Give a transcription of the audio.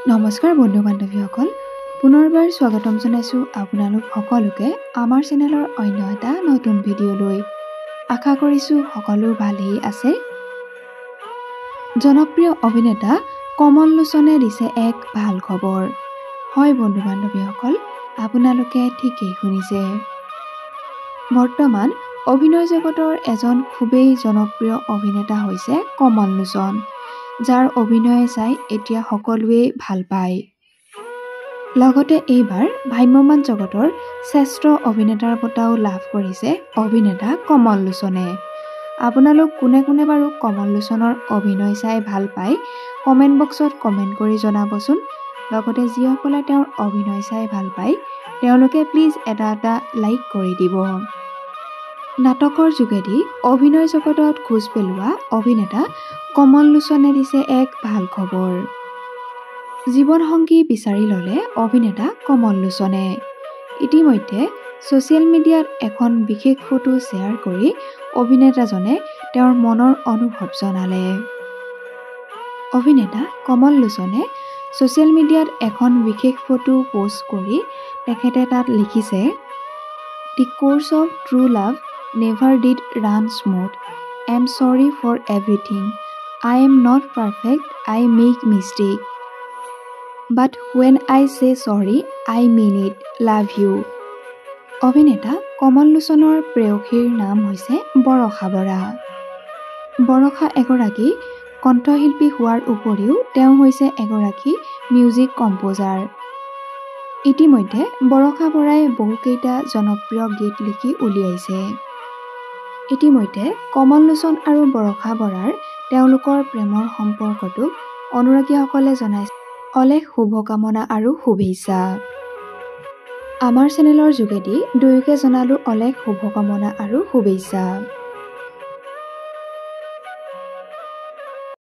নমস্কাৰ বন্ধু বান্ধৱীসকল, পুনৰবাৰ স্বাগতম জনাইছোঁ আপোনালোক সকলোকে আমাৰ চেনেলৰ অন্য এটা নতুন ভিডিঅ'লৈ। আশা কৰিছোঁ সকলো ভালেই আছে। জনপ্ৰিয় অভিনেতা কমল লোচনে দিছে এক ভাল খবৰ। হয় বন্ধু বান্ধৱীসকল, আপোনালোকে ঠিকেই শুনিছে। বৰ্তমান অভিনয় জগতৰ এজন খুবেই জনপ্ৰিয় অভিনেতা হৈছে কমল লোচন, যাৰ অভিনয় চাই এতিয়া সকলোৱে ভাল পায়। লগতে এইবাৰ ভ্ৰাম্যমাণ জগতৰ শ্ৰেষ্ঠ অভিনেতাৰ বঁটাও লাভ কৰিছে অভিনেতা কমল লোচনে। আপোনালোক কোনে কোনে বাৰু কমল লোচনৰ অভিনয় চাই ভাল পায় কমেণ্ট বক্সত কমেণ্ট কৰি জনাবচোন। লগতে যিসকলে তেওঁৰ অভিনয় চাই ভাল পায় তেওঁলোকে প্লিজ এটা লাইক কৰি দিব। নাটকৰ যোগেদি অভিনয় জগতত খোজ পেলোৱা অভিনেতা কমল লোচনে দিছে এক ভাল খবৰ। জীৱনসংগী বিচাৰি ল'লে অভিনেতা কমল লোচনে। ইতিমধ্যে ছ'চিয়েল মিডিয়াত এখন বিশেষ ফটো শ্বেয়াৰ কৰি অভিনেতাজনে তেওঁৰ মনৰ অনুভৱ জনালে। অভিনেতা কমল লোচনে ছ'চিয়েল মিডিয়াত এখন বিশেষ ফটো পোষ্ট কৰি তেখেতে তাত লিখিছে, "The course of true love never did run smooth. I'm sorry for everything. I am not perfect. I make mistake. But when I say sorry, I mean it. Love you." অভিনেতা কমল লোচনৰ প্ৰেয়সীৰ নাম হৈছে বৰষা বৰা। বৰষা এগৰাকী কণ্ঠশিল্পী হোৱাৰ উপৰিও তেওঁ হৈছে এগৰাকী মিউজিক কম্প'জাৰ। ইতিমধ্যে বৰষা বৰাই বহুকেইটা জনপ্ৰিয় গীত লিখি উলিয়াইছে। ইতিমধ্যে কমল লোচন আৰু বৰষা বৰাৰ তেওঁলোকৰ প্ৰেমৰ সম্পৰ্কটোক অনুৰাগীসকলে জনাইছে অলেখ শুভকামনা আৰু শুভেচ্ছা। আমাৰ চেনেলৰ যোগেদি দুয়োকে জনালোঁ অলেখ শুভকামনা আৰু শুভেচ্ছা।